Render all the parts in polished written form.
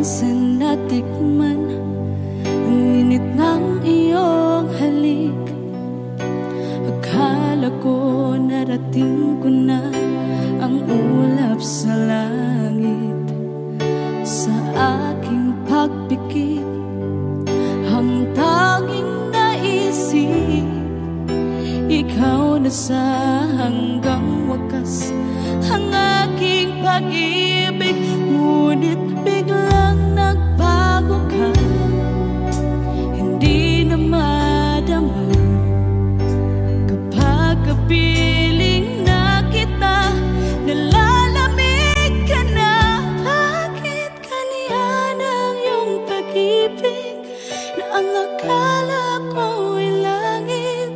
minsan natikman ang init ng iyong halik. Akala ko narating ko na ang ulap sa langit. Sa aking pagpikit, ang tanging naisip, ikaw na sa hanggang wakas ang aking pag-ibig. Ngunit biglang nagbago ka, hindi na madama kapag kapiling na kita. Nalalamig ka na. Bakit kaniyan ang iyong pag-ibig na ang akala ko ay langit?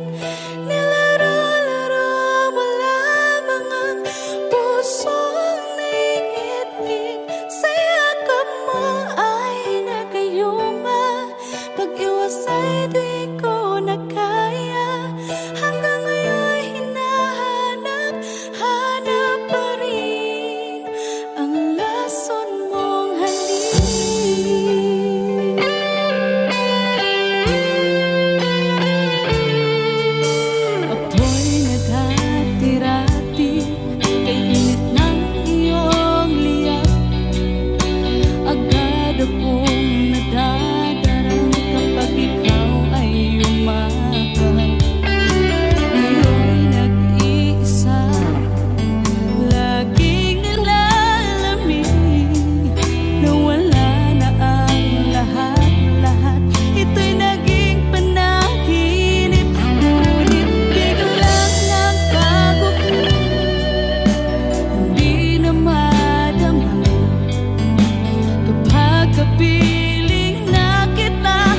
Nilaro-laro mo lamang ang pusong naiinip. Sa yakap mo ay nagayuma, pag-iwas ay di ko na kaya. Hanggang ngayon hinahanap, hanap pa rin ang lason mong halik. Apoy na dati-rati, kay init ng iyong liyak. Agad akong nadadarang kapag ikaw ay umakap. Ngayon nag-iisa, laging nilalamig. Nawala na ang lahat-lahat, ito'y naging panaginip. Ngunit biglang nagbago ka, hindi na madama kapag kapiling na kita.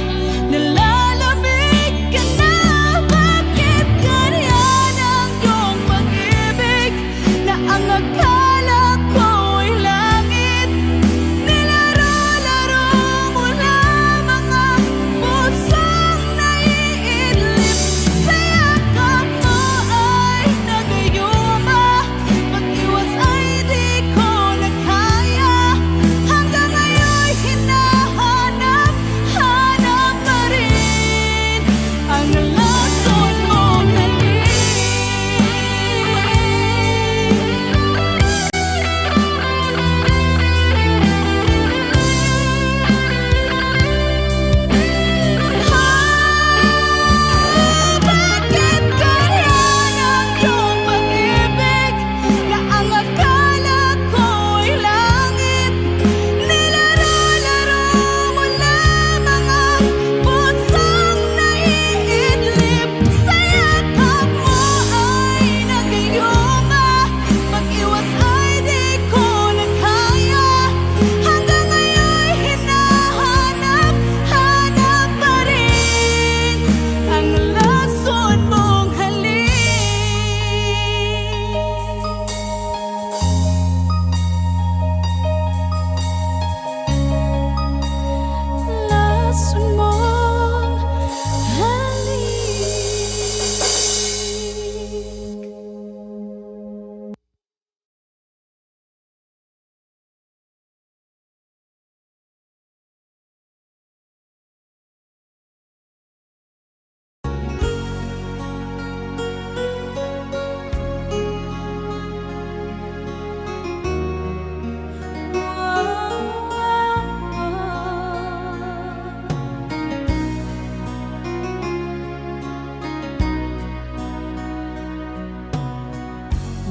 Nalalamig ka na. Bakit ganyan ang iyong pag-ibig na ang akala ko ay langit? Nilaro-laro mo lamang ang pusong naiidlip. Sa yakap mo ay nagayuma, pag-iwas ay di ko na kaya. Hanggang ngayon hinahanap, hanap pa rin ang lason mong halik. Bakit ganyan ang iyong pag-ibig na ang akala ko ay langit? Nilaro-laro mo lamang ang pusong naiidlip. Sa yakap mo ay nagayuma, pag-iwas ay di ko na kaya. Hanggang ngayon hinahanap, hanap pa rin ang lason mong halik. Lason mong halik.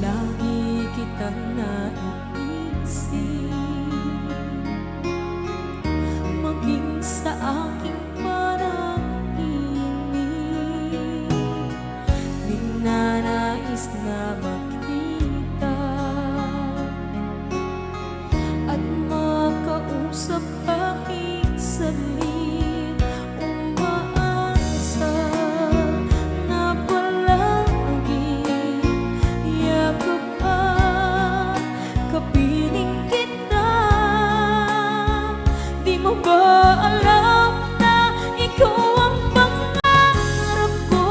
Lagi kitang naiisip, maging sa aking parang inip. Di na nais na makita at makausap kahit saglit. Umaasa na palagi yakap at kapiling kita. Di mo ba alam na ikaw ang pangarap ko?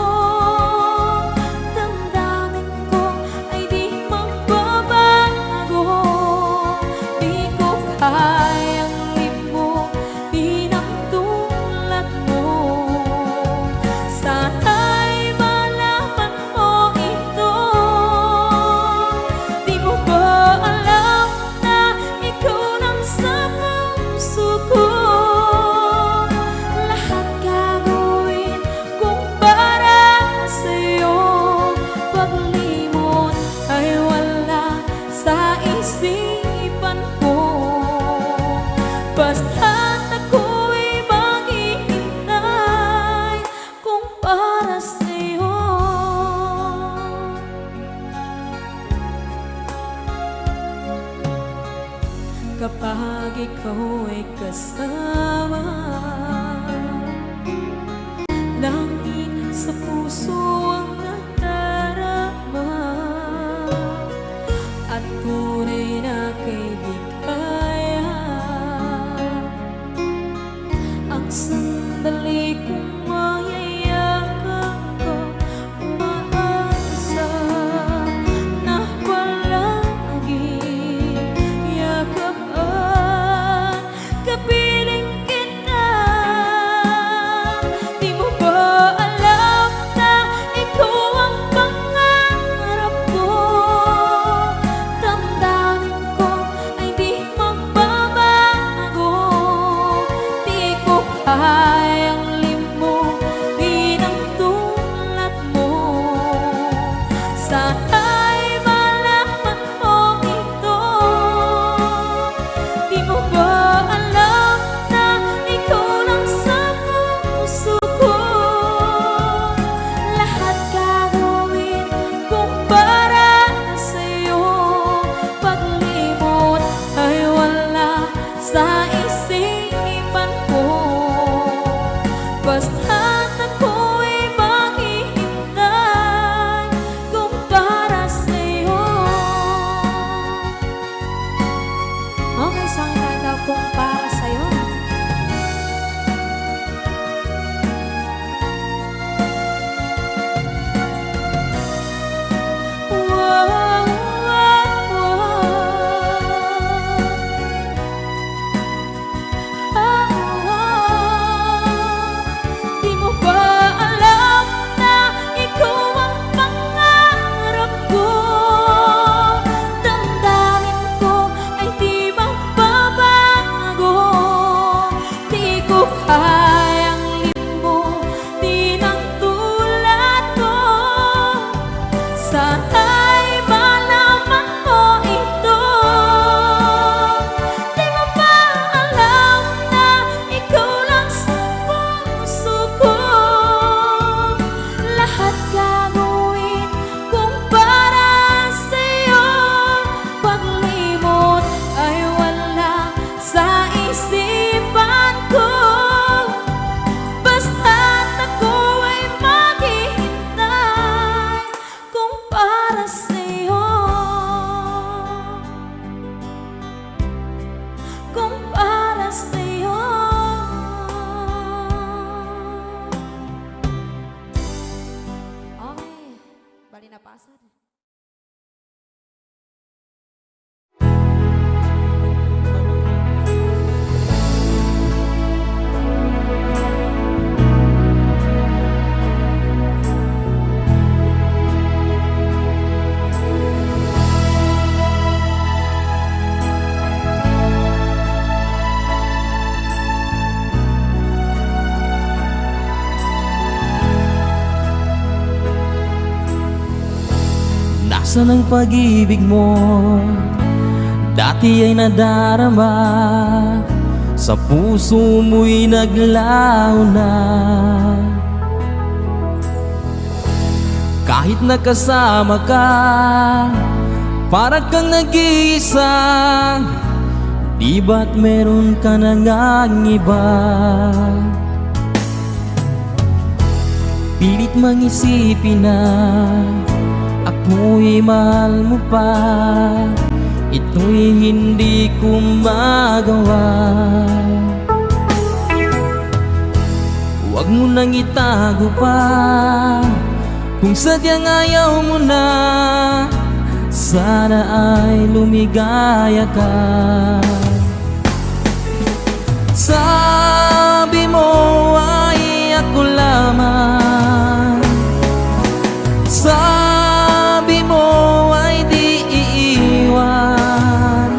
Damdamin ko ay di magbabago. Di ko kayang limutan Basta't ako'y maghihintay kung para sa'yo. Kapag ikaw ay kasama, langit sa puso ang nadarama, at tunay na kaibigan. Ang sandali kong mayayakap ko, umaasa na palaging yakap at kapiling kita. Di mo ba alam na ikaw ang pangarap ko? Damdamin ko ay di magbabago. Di ko kayang limutin ang tulad mo. Sana'y malaman mo ito. Di mo ba alam na ikaw lang sa puso ko? Lahat gagawin kung para sa'yo. Paglimot ay wala sa isipan ko. Basta't ako'y maghihintay kung para sa'yo. Okay, isang kanta kung para sa'yo. Wow, wow, wow. Di mo ba alam na ikaw ang pangarap ko? Damdamin ko ay di magbabago. Di ko kayang limutin ang tulad mo. Sana'y malaman mo ito. Di mo ba alam na ikaw lang sa puso ko? Lahat gagawin kung para sa'yo. Paglimot ay wala sa isipan ko. Basta't ako ay maghihintay kung para sa'yo. Kung para sa'yo. Okay, bali na pasad. Nasaan ang pag-ibig mo? Dati ay nadarama, sa puso mo'y naglaho na. Kahit nakasama ka, para kang nag-iisa. Di ba't meron ka na ngang iba? Pilit mangisipin na ako'y mahal mo pa. Ito'y hindi ko magawa. Huwag mo nang itago pa kung sadyang ayaw mo na. Sana ay lumigaya ka. Sabi mo ay ako lamang. Sabi mo ay di iiwan.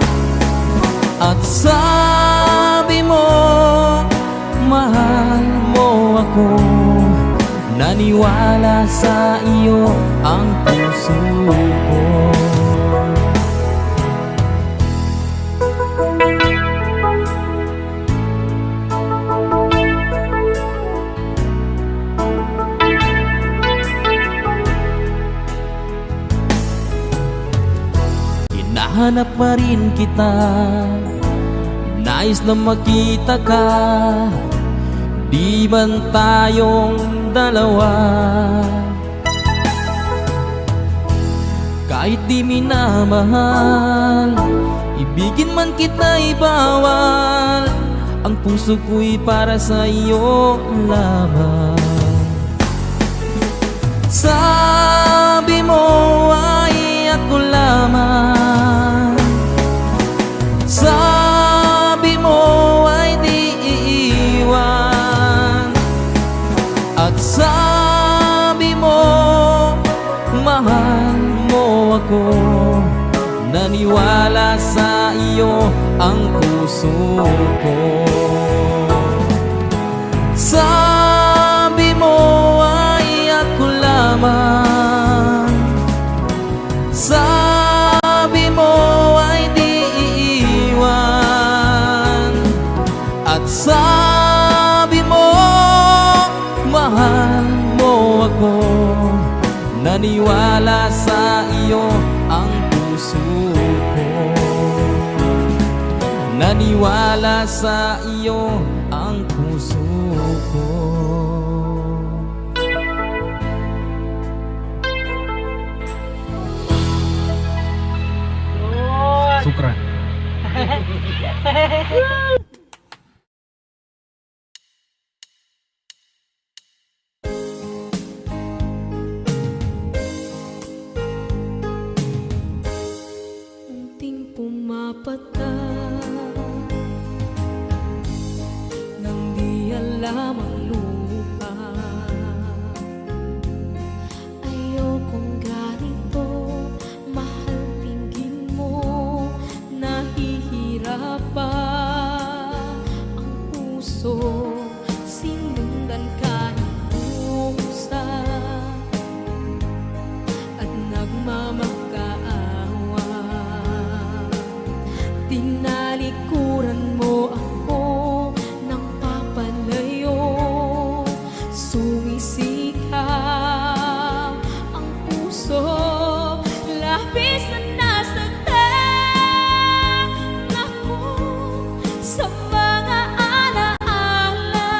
At sabi mo mahal mo ako. Naniwala sa iyo ang puso ko. hinahanap pa rin kita. Nais na makita ka, di man tayong dalawa. Kahit di minamahal, ibigin man kita'y bawal. Ang puso ko'y para sa iyo lamang. Sabi mo ay ako lamang, sabi mo ay di iiwan, at sabi mo mahal mo ako. Naniwala sa iyo ang puso ko. Sabi mo ay ako lamang, sabi mo ay di iiwan, at sabi mo mahal mo ako. Naniwala sa iyo ang puso ko. Naniwala sa iyo ang puso ko. Sukran. Unting pumapata nang di alam ang lupa. Ayokong ganito, mahal, tingin mo nahihirapan ang puso. Sinundan ka ng pusa at nagmamakaawa. Tinalikuran mo ako nang papalayo, sumisigaw ang puso. Labis na nasaktan ako sa mga alaala.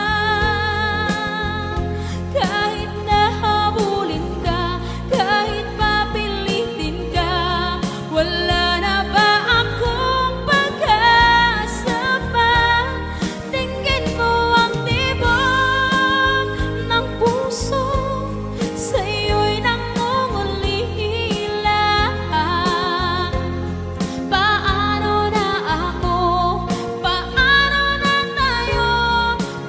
Kahit nahabulin ka, kahit papilitin ka, wala na ba akong pag-asa pa? Tingin mo ang tibok ng puso, sa'yo'y nangungulila. Paano na ako? Paano na tayo?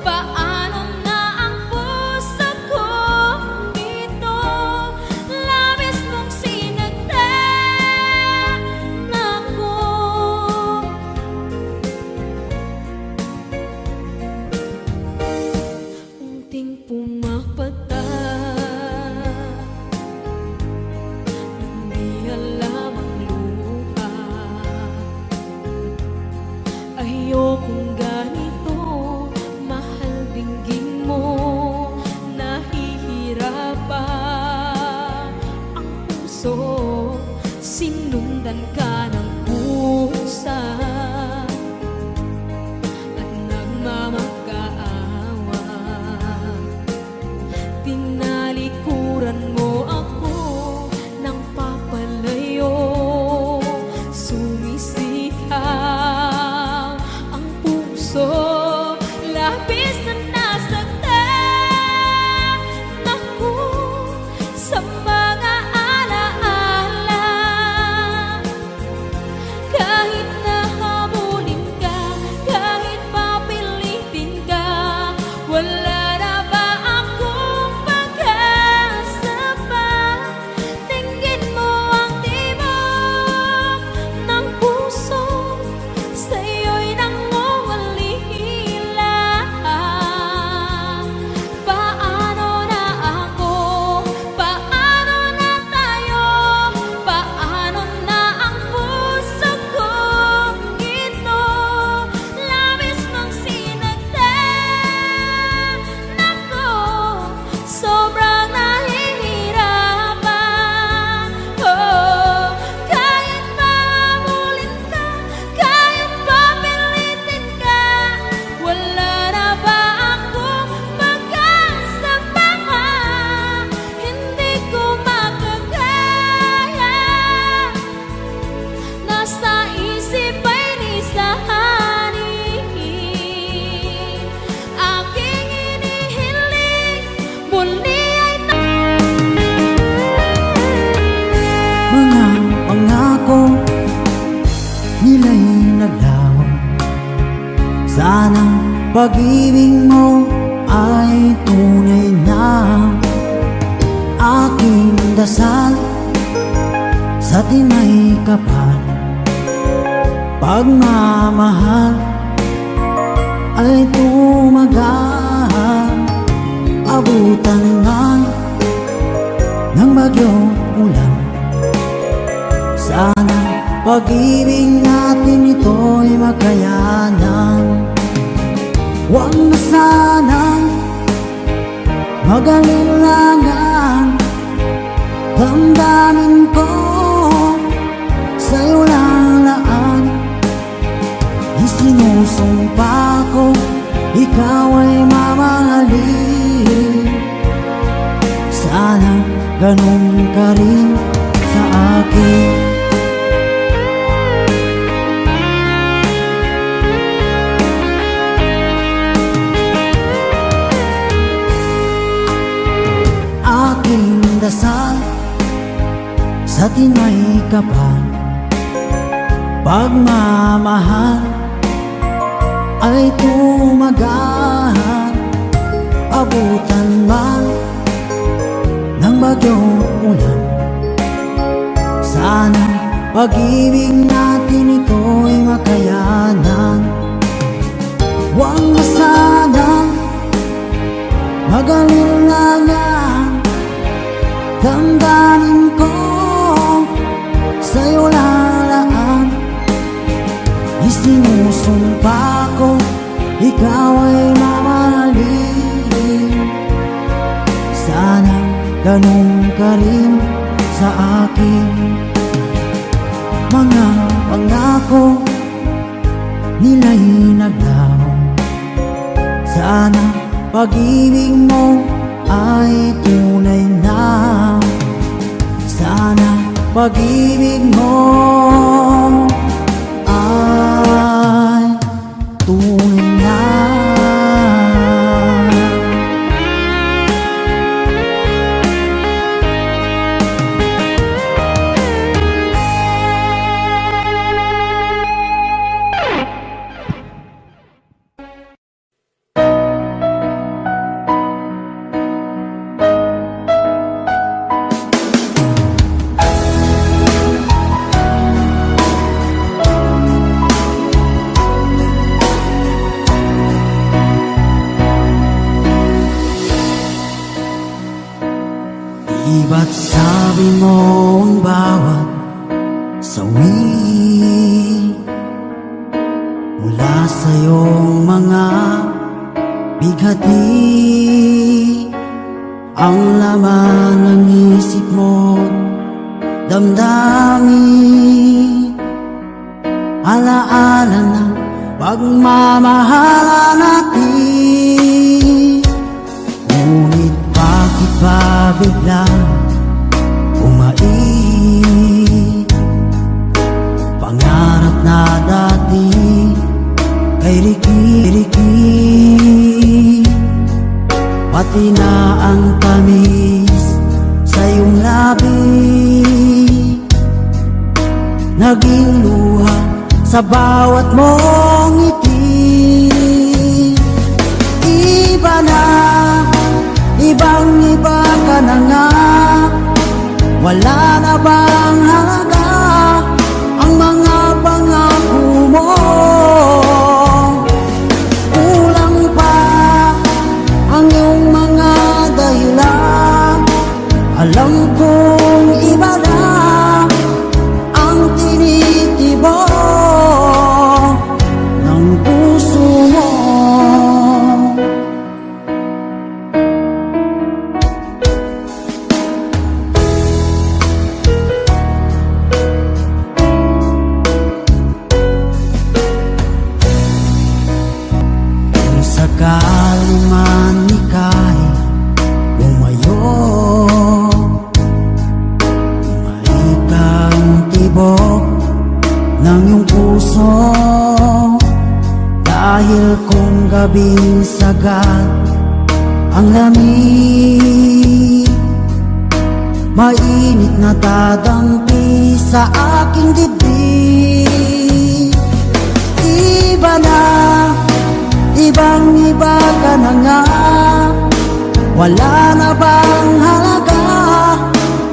Paano na ang puso ko dito? Labis mong sinagtan ako. Unting pumapata nang di alam ang luha. Ayokong ganito, mahal, dinggin mo nahihirapan ang puso. Sinundan ka ng pusa at nagmamakaawa. Tinalikuran mo ako nang papalayo, sumisigaw ang puso. Labis na nasaktan ako sa mga alaala. Kahit nahabulin ka, kahit papilitin ka, wala na ba akong pag-asa pa? Tingin mo ang tibok ng puso, sa'yo'y nangungulila. Sana pag-ibig mo ay tunay na aking dasal sa tinay kapal. Pagmamahal ay tumagal, abutan man ng bagyong ulan. Sana pag-ibig natin ito'y makayanan. Huwag na sanang mag-alilangan, damdamin ko sa'yo lang laan. Isinusumpa ko, ikaw ay mamahalin. Sana ganun ka rin sa akin. Aking dasal sa tinay kapal, pagmamahal ay tumagal, abutan man ng bagyong ulan. Sana pag-ibig natin ito'y makayanan. Huwag na sanang mag-alilangan, damdamin ko sa'yo lalaan. Isinusumpa ko, ikaw ay mamahalin. Sana ganun ka rin sa akin. Mga pangako nila'y naglaho. Sana pag-ibig mo ay tunay na. Sana pag-ibig mo ay tunay na. Ba't sabi mo ang bawat sawi mula sa iyong mga bighati, ang laman ng isip mo, damdamin, alaala ng pagmamahala natin. Ngunit bakit ba biglang pangarap na dati kay Ricky, pati na ang tamis sa iyong labi, naging luha sa bawat mong ngiti. Iba na, ibang-iba ka na nga, wala na bang halaga ang mga pangako mo? Kulang pa ang iyong mga dahilan. Alam kong iba na ang tinitibok ng puso mo. Sakali man ika'y lumayo, bumalik ang tibok ng iyong puso. Dahil kung gabing sagad ang lamig, mainit na dadampi sa aking dibdib. Iba na, na nga? Wala na bang halaga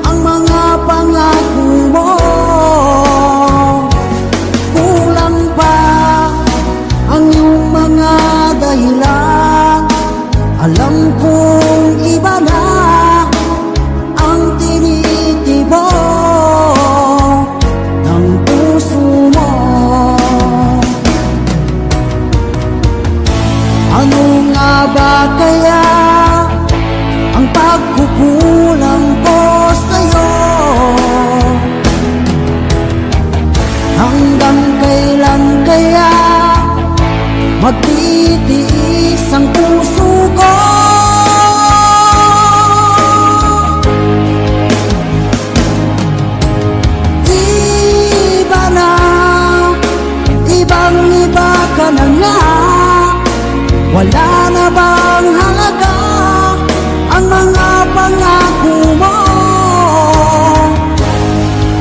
ang mga pangako mo? Kulang pa ang iyong mga dahilan. Alam kong iba na ang tinitibok ng puso mo. Ano nga ba kaya ang pagkukulang ko sa'yo? Hanggang kailan kaya magtitiis ang puso ko? Iba na, ibang iba ka na nga. Wala na bang halaga ang mga pangako mo?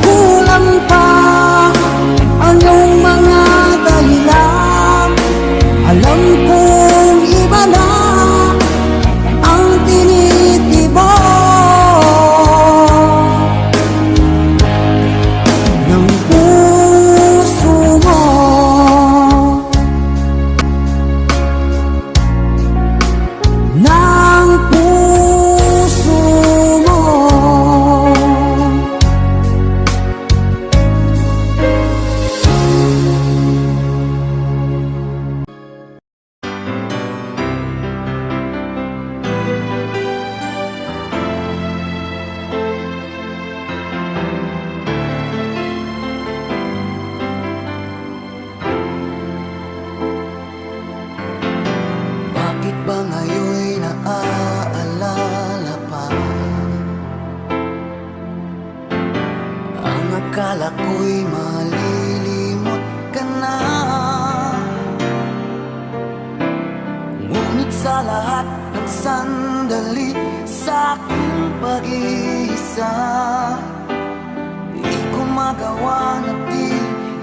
Kulang pa ang iyong mga dahilan. Alam kong iba na ang tinitibok ng puso mo. Ng puso mo. Bakit ba ngayon'y naaalala pa ang akala ko'y malilimot ka na? Ngunit sa lahat ng sandali sa aking pag-iisa, di ko magawa na di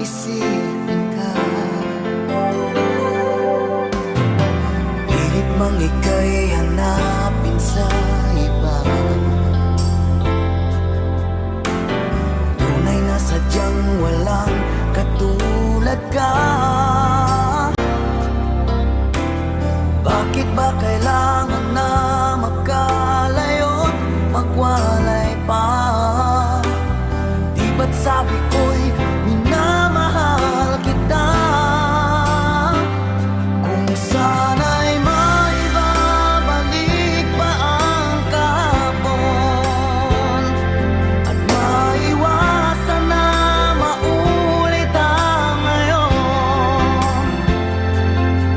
isipin ka. Pilit mang ika'y hanapin sa iba, tunay na sadyang walang katulad ka. Bakit ba kailangan na magkalayo't magwalay pa? Di ba't sabi ko'y minamahal kita? Kung sana'y maibabalik pa ang kahapon at maiwasan na maulit ang ngayon,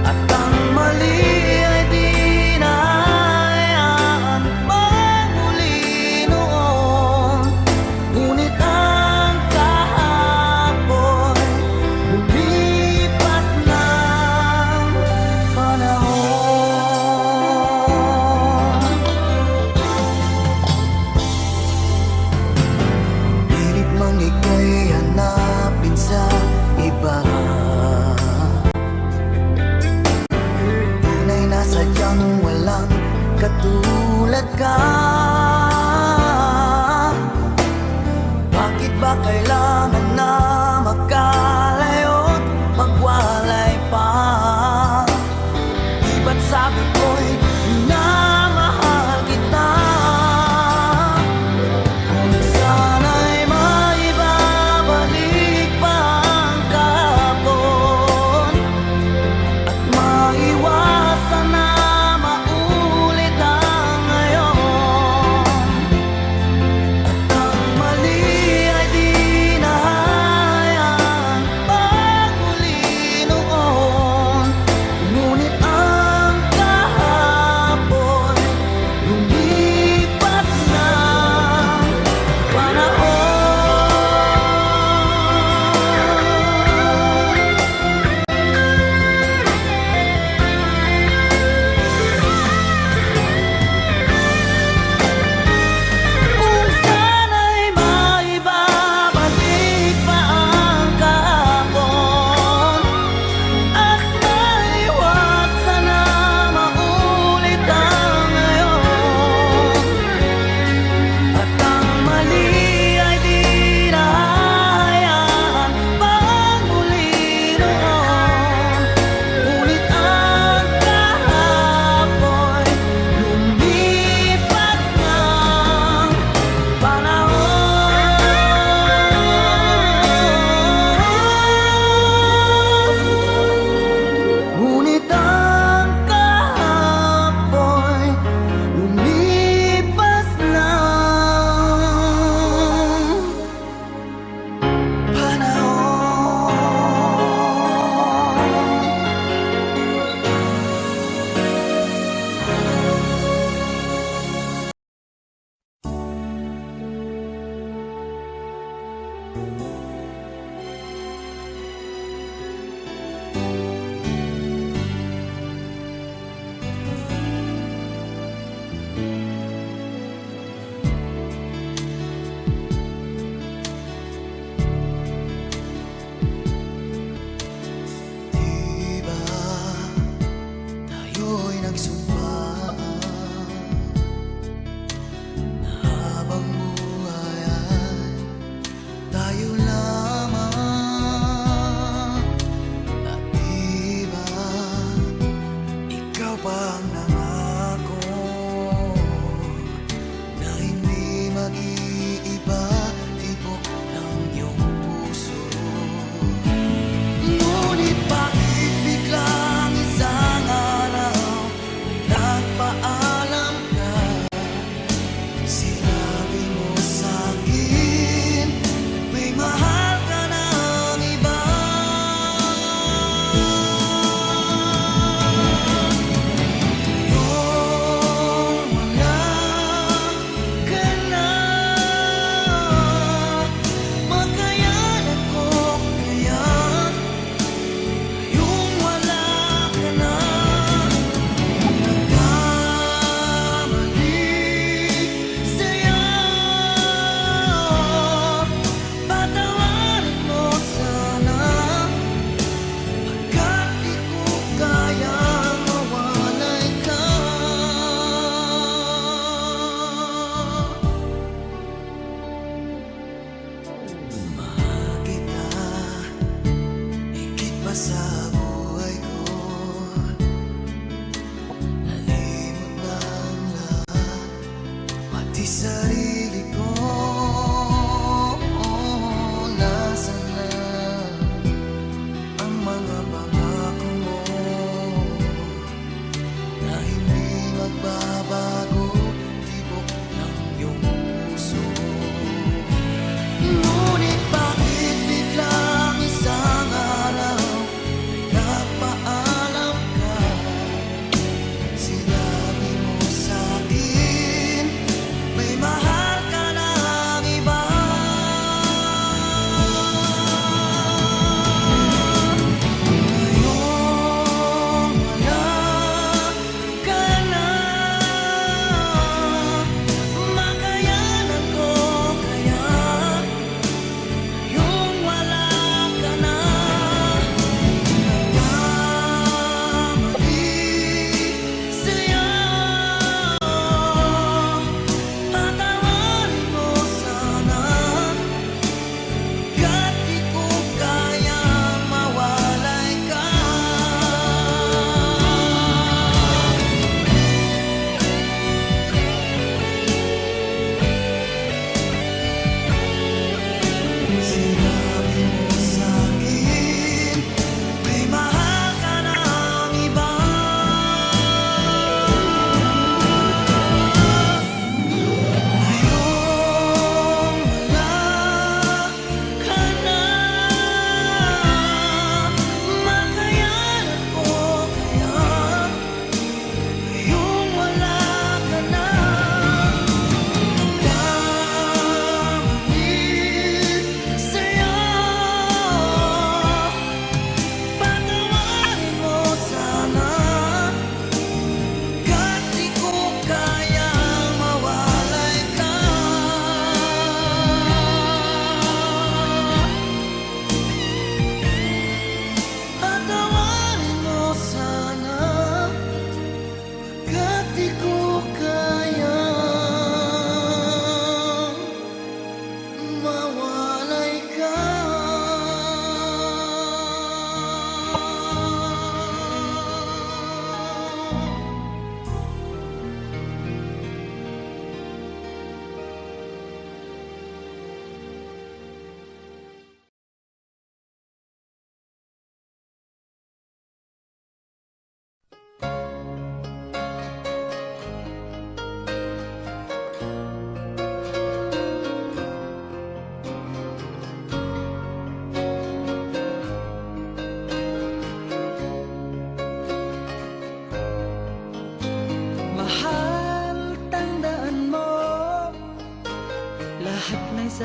at ang mali ay di na hayaan magmuli noon. Ngunit ang kahapon lumipas ng panahon. Pilit mang ika'y hanapin sa iba, tunay na sadyang walang katulad ka. Bakit ba kailangan na magkalayo't magwalay pa? Di ba't sabi ko'y minamahal kita? Kung sana'y maibabalik pa ang kahapon at maiwasan na maulit ang ngayon, at ang mali ay di na hayaan magmuli noon. Ngunit ang kahapon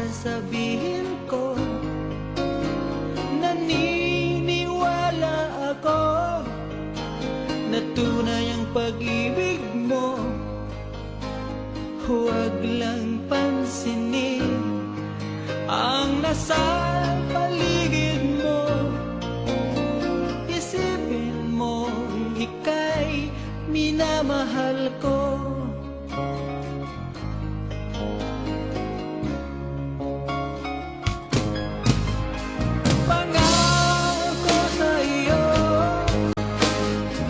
sasabihin ko, naniniwala ako na tunay ang pag-ibig mo. Huwag lang pansinin ang nasa paligid mo. Isipin mo, ika'y minamahal ko. Pangako sa iyo,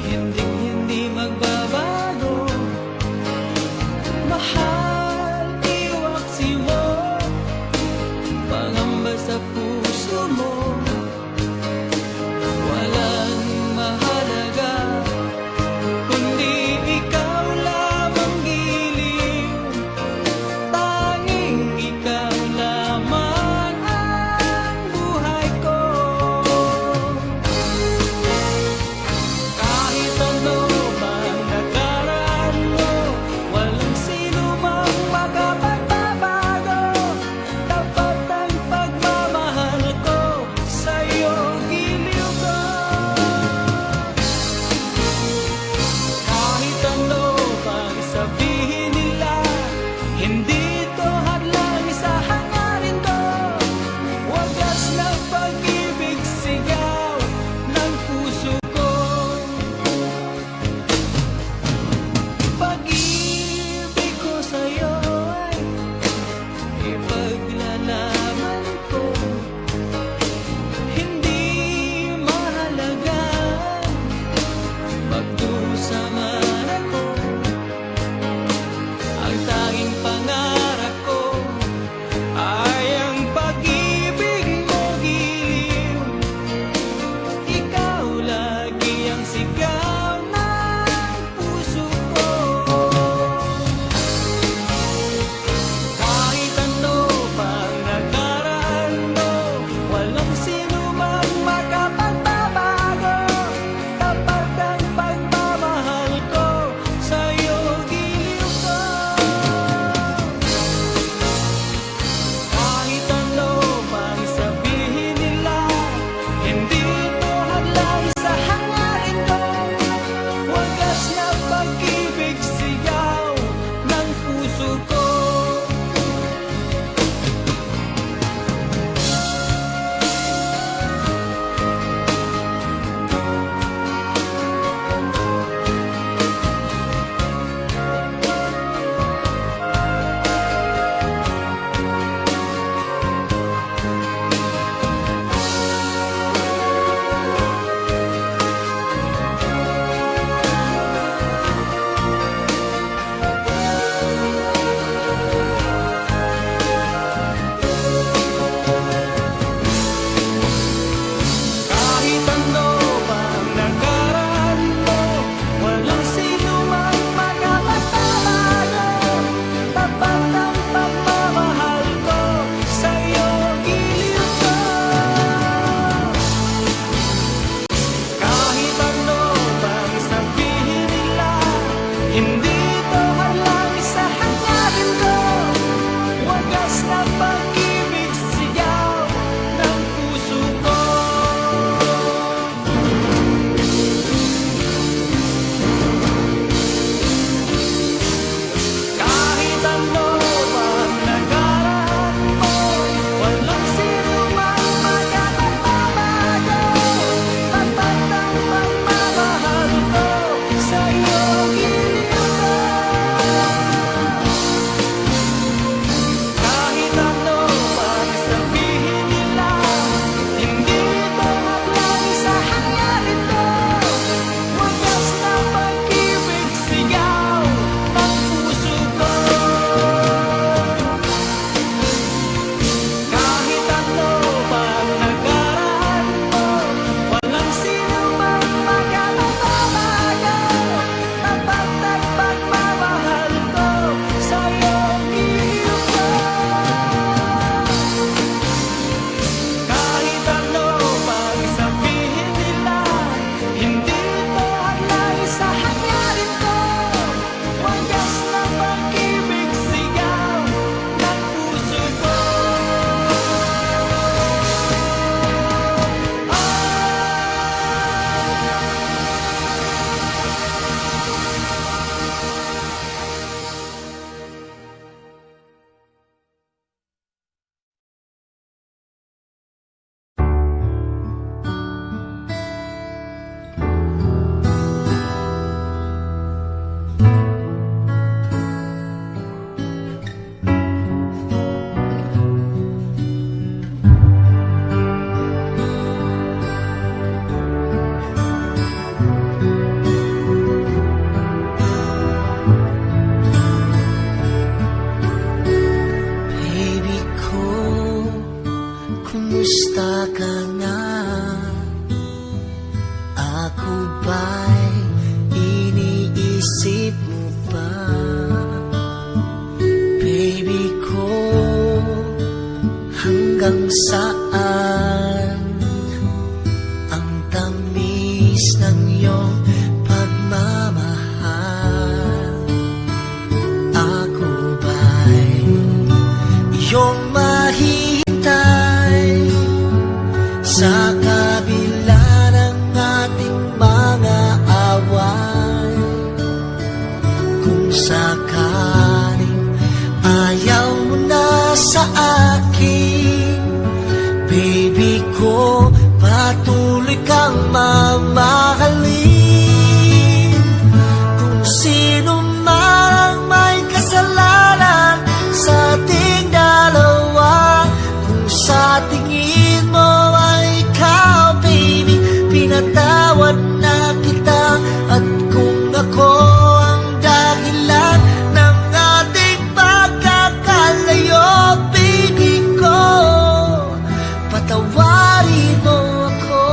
hindi magbabago. Mahal, iwaksi mo, pangamba sa puso mo. Walang mahalaga kundi ikaw lamang. kumusta ka na? Ako ba'y iniisip mo pa? Baby ko, hanggang saan ang tamis ng iyong pagmamahal? Ako ba'y iyong mahihintay sa kabila ng ating mga away? Kung sakaling ayaw mo na sa akin, baby ko, patuloy kang mamahalin. Kung sino man ang may kasalanan sa ating dalawa, kung sa tingin mo ay ikaw, baby, pinatawad na kita. At kung ako ang dahilan ng ating pagkakalayo, baby ko, patawarin mo ako.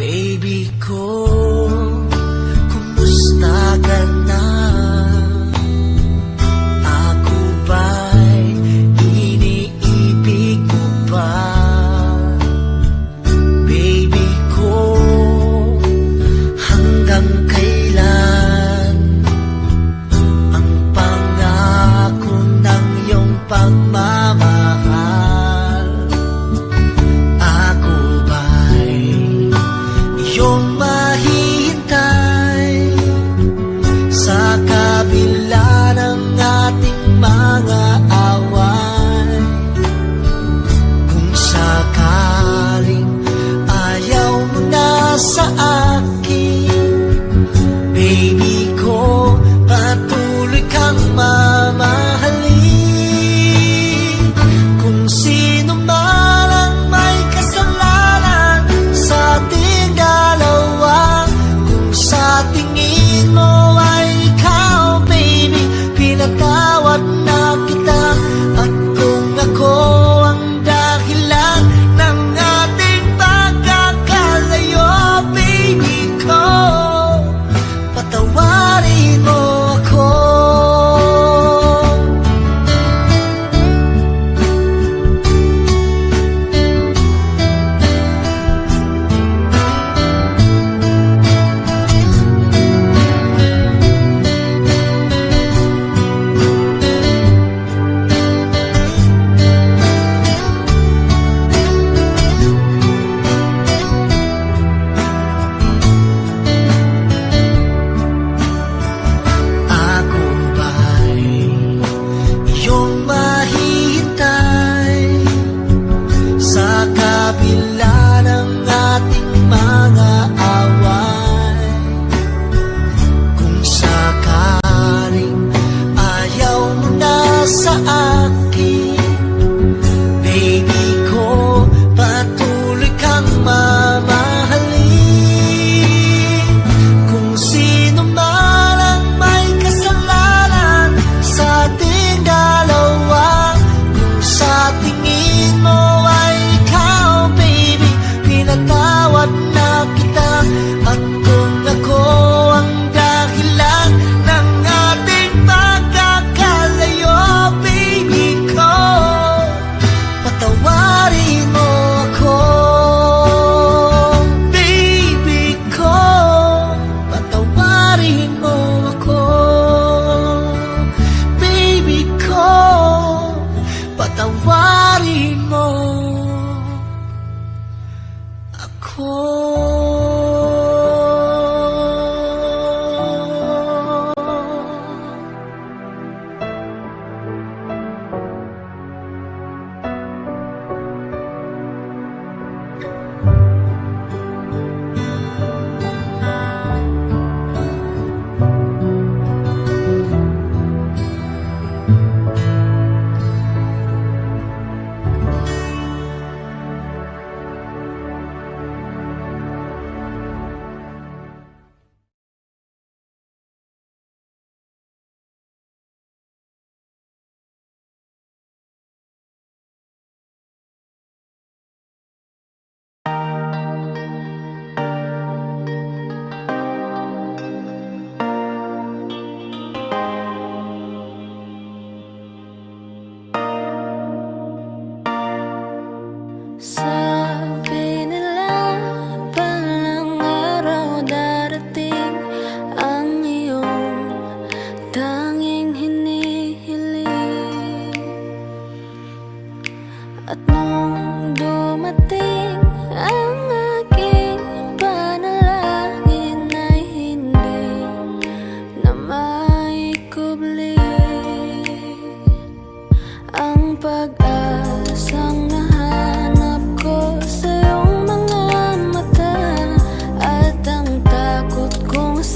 Baby ko, kumusta ka na? Ako ba'y iniibig mo ba? Baby ko, hanggang kailan ang pangako ng iyong pagmamahal? Ako ba'y iyong mahihintay sa kabila ng ating mga away? Kung sakaling ayaw mo na sa akin, baby ko, patuloy kang mamahalin. Kung sino man ang may kasalanan sa ating dalawa, kung sa tingin mo ay ikaw, baby, pinatawad na kita. At kung ako ang dahilan ng ating pagkakalayo, baby ko, patawarin mo ako. Ako ba'y iyong mahihintay sa kabila ng ating mga away? Kung sakaling ayaw mo na sa akin, baby ko, patuloy kang mamahalin. Kung sino man ang may kasalanan sa ating dalawa, kung sa tingin mo ay ikaw, baby, pinatawad na kita. At kung ako ang dahilan ng ating pagkakalayo, baby ko, patawarin mo ako. Baby ko, patawarin mo ako. Baby ko, patawarin mo ako.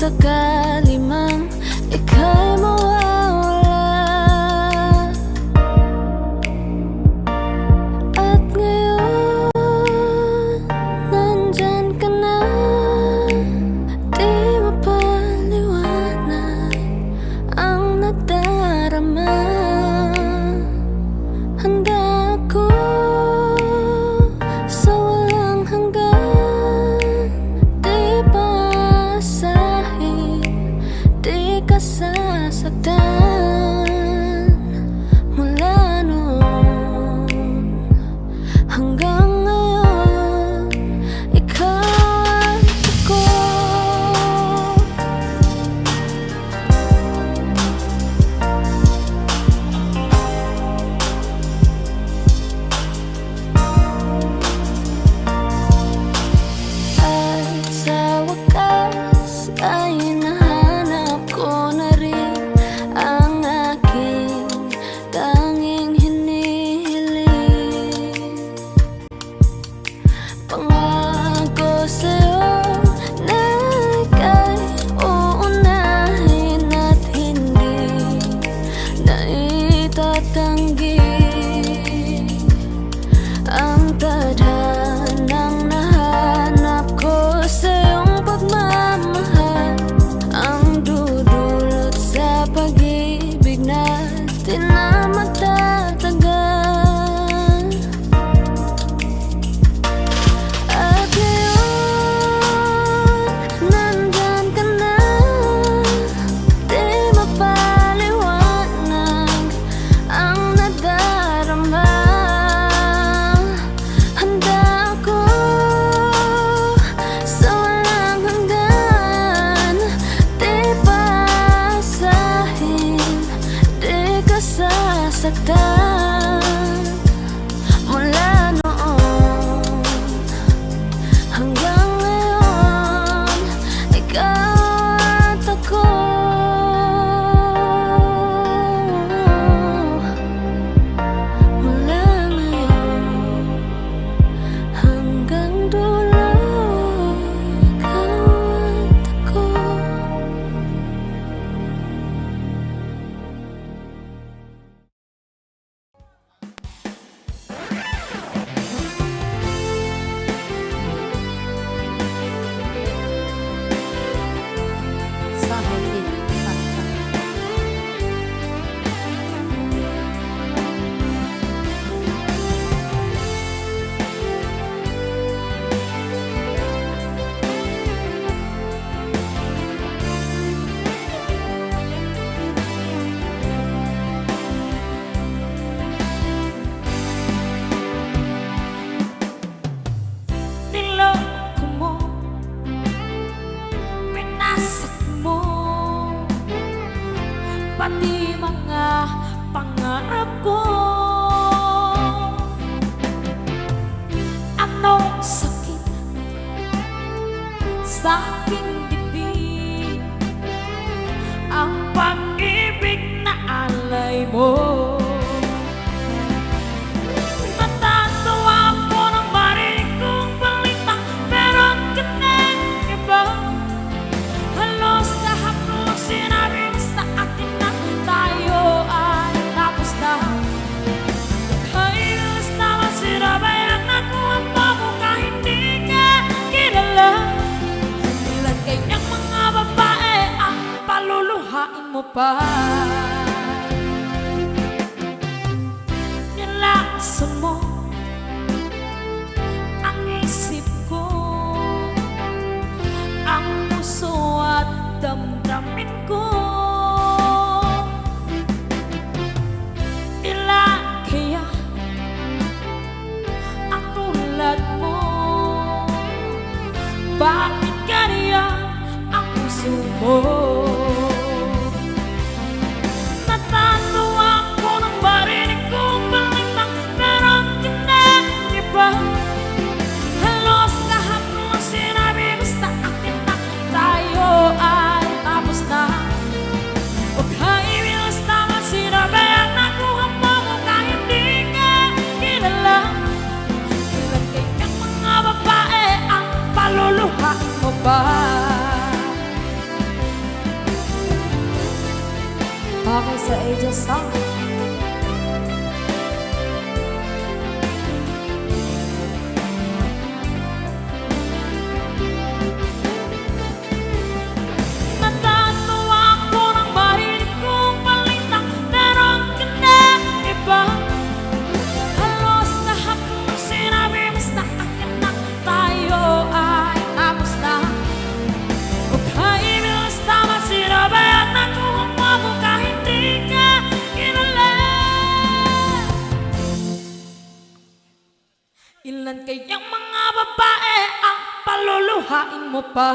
sakali mang ika'y mawawala. At ngayon, nandyan ka na, di mapaliwanag ang nadarama. Handa ako sa walang hanggan, di paasahin, di ka sasaktan. Mula noon hanggang ngayon, ikaw at ako. At sa wakas ay nahanap ko na rin ang aking tanging hinihiling. Pangako sa'yo na ika'y uunahin at hindi na itatanggi ang tadhanang nahanap ko sa iyong pagmamahal, ang dudulot sa pag-ibig natin na matatagal. At ngayon, nandyan ka na, di mapaliwanag ang nadarama. Handa ako sa walang hanggan, di paasahin, di ka sasaktan. Mula noon hanggang ngayon, ikaw at ako. Mula ngayon hanggang dulo, ikaw at ako. Sa halik santa. Niloko mo, pinasak mo, pati mga pangarap ko. Anong sakit sa aking dibdib, ang pag-ibig na alay mo. Natatawa ako nang marinig kong balita, meron ka ng iba. Halos lahat ng sinabi mo sa akin na tayo ay tapos na. Halos naman sinabayan ako ang babo kahit di ka kilala. Ilan kayang mga babae ang paluluhain mo pa. Nilaksan mo ang isip ko, ang puso at damdamin ko. Ilan kaya ang tulad mo? Bakit ganyan ang puso mo? Natatawa ako nang marinig kong balitang meron ka ng iba. Halos lahat ng sinabi mo sa akin na tayo ay tapos na. Huwag kang ibilis naman sinabayan ako ang mo kahit di ka kilala. Ilan kayang mga babae ang paluluhain mo pa. Okay sa Aegis Song. Natatawa ako nang marinig kong balitang meron ka na iba. Halos lahat ng sinabi mo sa akin na tayo ay tapos na. Huwag kaibilis tama sinabayan na kung umabo ka hindi ka kilala. Ilan kayang mga babae ang paluluhain mo pa?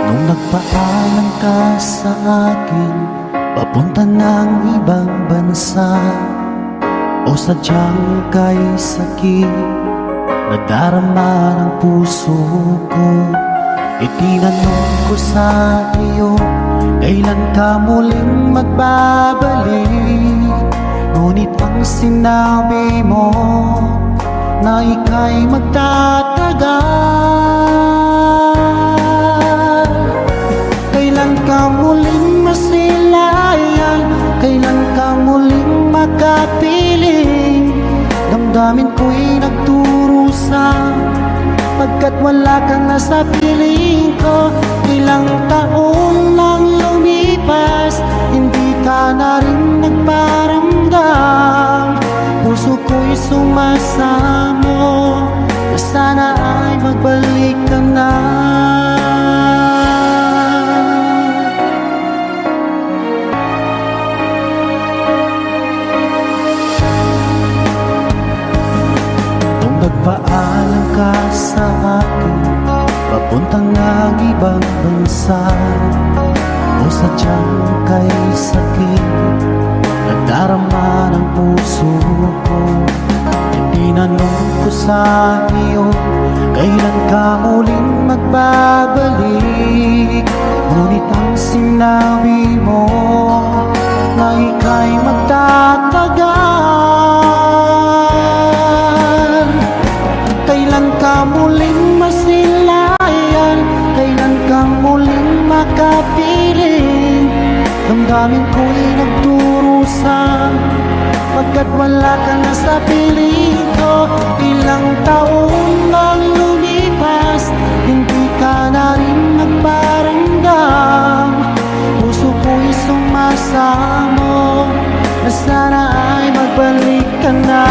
Nung nagpaalam ka sa akin, papunta ng ibang bansa, o sadyang kay sakit nadarama ng puso ko. Itinanong ko sa iyo, kailan ka muling magbabalik? Ngunit ang sinabi mo na ika'y magtatagal. Kailan ka muling masilayan? Kailan ka muling makapiling? Damdamin ko'y nagdurusa, pagkat wala kang nasa piling ko. Ilang taon lang lumipas, hindi ka na rin nagparamdam. Puso ko'y sumasamo na sana ay magbalik ka na. Nung nagpaalam ka sa akin, papuntang ng ibang bansa, o sadyang kay sakit nadarama ng puso ko. Tinanong ko sa iyo, kailan ka muling magbabalik? Ngunit ang sinabi mo na ika'y magtatagal. Kailan ka muling masilayan? Kailan ka muling makapiling? Damdamin ko'y nagdurusa, pagkat wala ka na sa piling ko. Ilang taon lang lumipas, hindi ka na rin nagparamdam. Puso ko'y sumasamo na sana ay magbalik ka na.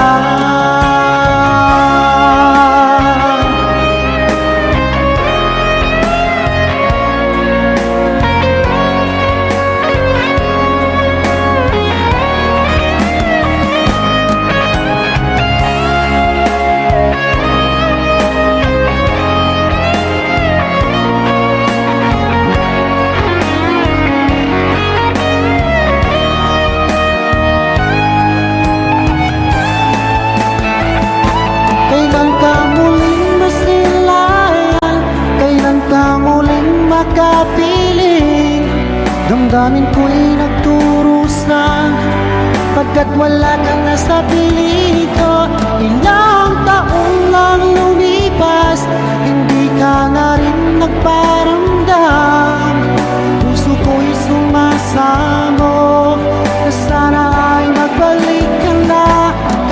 Kailan ka muling masilayan? Kailan ka muling makapiling? Damdamin ko'y nagdurusa, pagkat wala kang nasa piling ko. Ilang taon lang lumipas, hindi ka na rin nagparamdam. Puso ko'y sumasamo na sana ay magbalik ka na.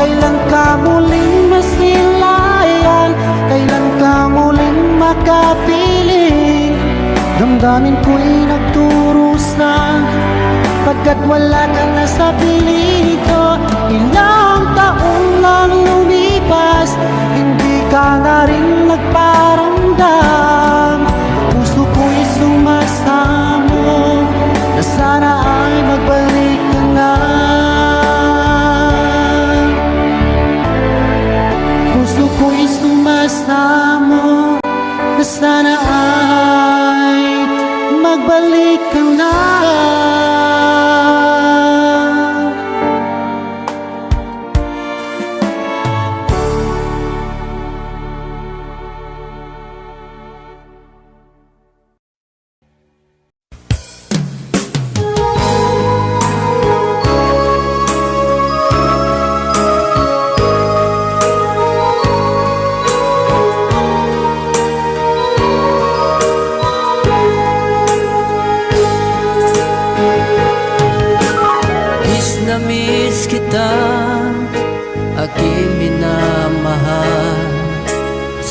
Kailan ka muling masilayan? Kailan ka muling makapiling? Damdamin ko'y nagdurusa, pagkat wala kang nasa piling ko. Ilang taon lang lumipas, hindi ka na rin nagparamdam. Puso ko'y sumasamo na sana ay magbalik ka na. Puso ko'y sumasamo na sana ay magbalik ka na.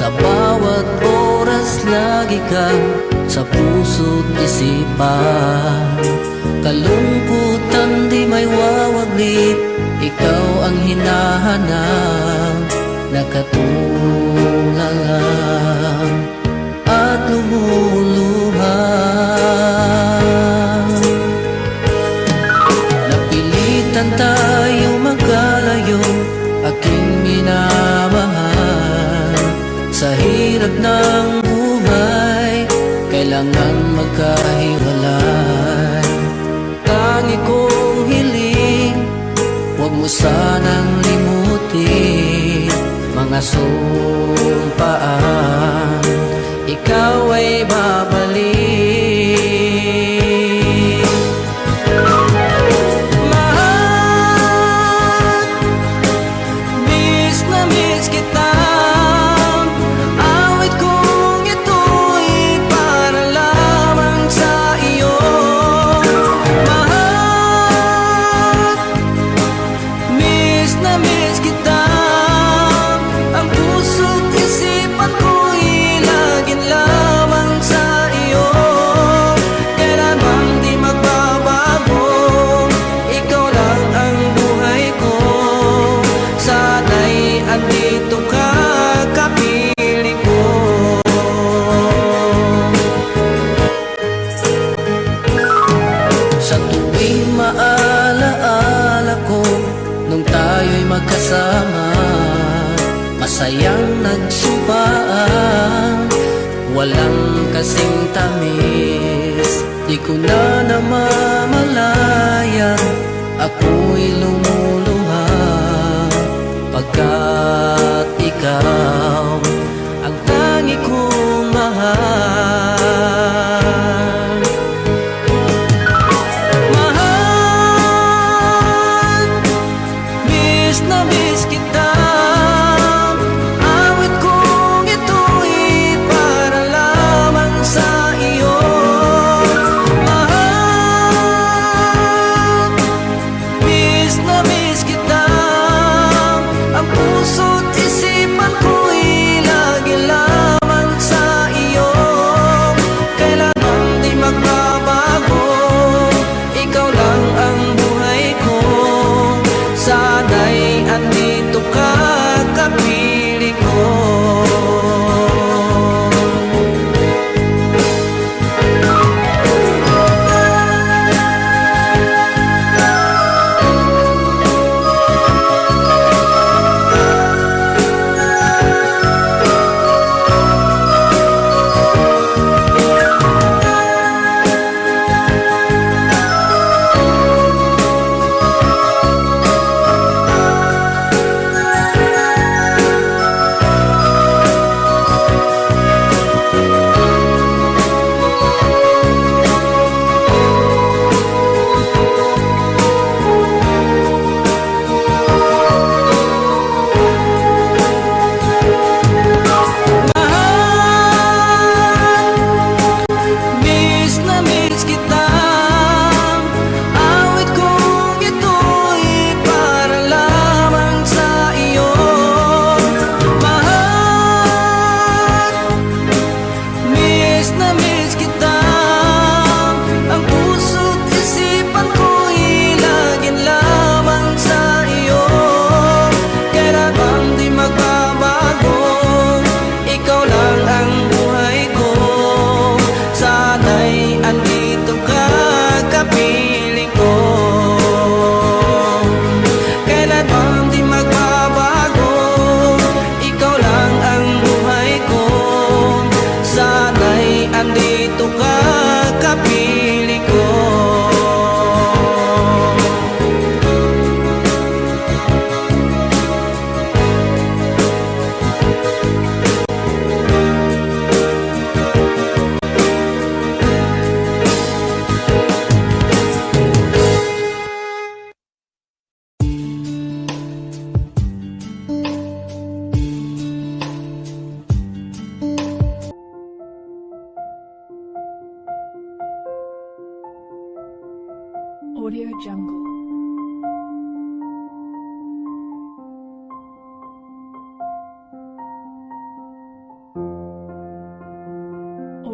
Sa bawat oras lagi kang sa puso't isipan. Kalungkutan di may wawaglit, ikaw ang hinahanap. Nakatulalang at lumuluha. Napilitan tayo magkalayo, aking minamahal. Sa hirap ng buhay, kailangan magkahiwalay. Tangi kong hiling, huwag mo sanang limutin mga sumpaan, ikaw ay babalik. Mahal, miss na miss kita. Awit kong ito'y para lamang sa iyo. Mahal, miss na miss kita. Ang puso't isipan ko'y laging lamang sa iyo. Kailanman di magbabago, ikaw lang ang buhay ko. Sana'y andito ka, kapiling ko. Sa tuwing maalaala ko nung tayo'y magkasama, masayang nagsumpaan, walang kasing tamis. Di ko na namamalayan, ako'y lumuluha, pagkat ikaw ang tangi kong mahal. Mahal, miss na miss kita. Awit kong ito'y para lamang sa iyo. Mahal, miss na miss kita. Ang puso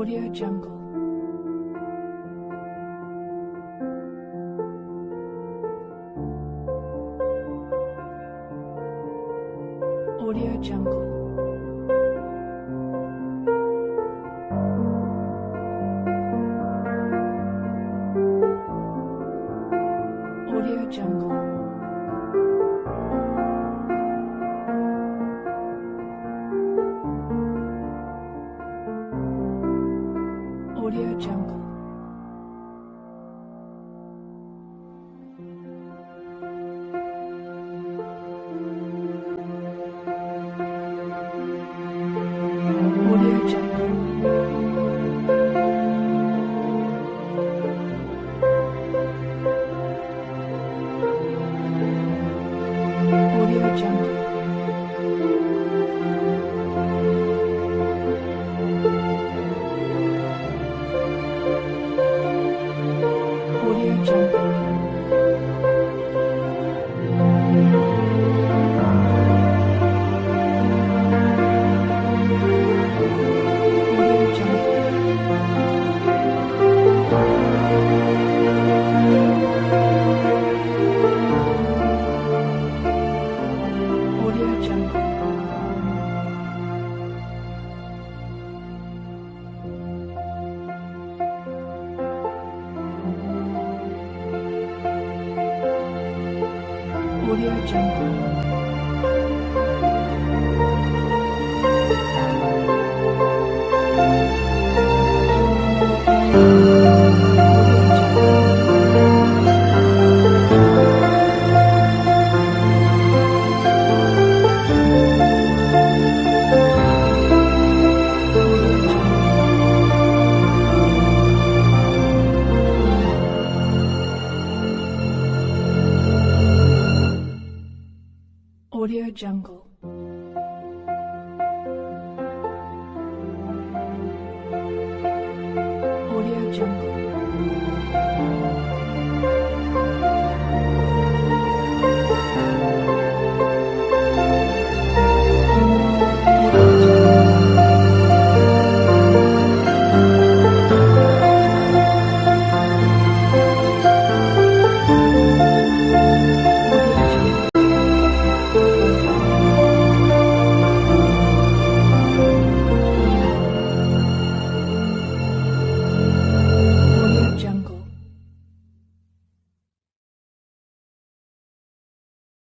Audio Jungle. Audio Jungle. Audio Jungle. Audio Jungle. Audio Jungle. Audio Jungle. Audio Jungle. Audio Jungle. Audio Jungle. Audio Jungle. Audio Jungle. Audio Jungle.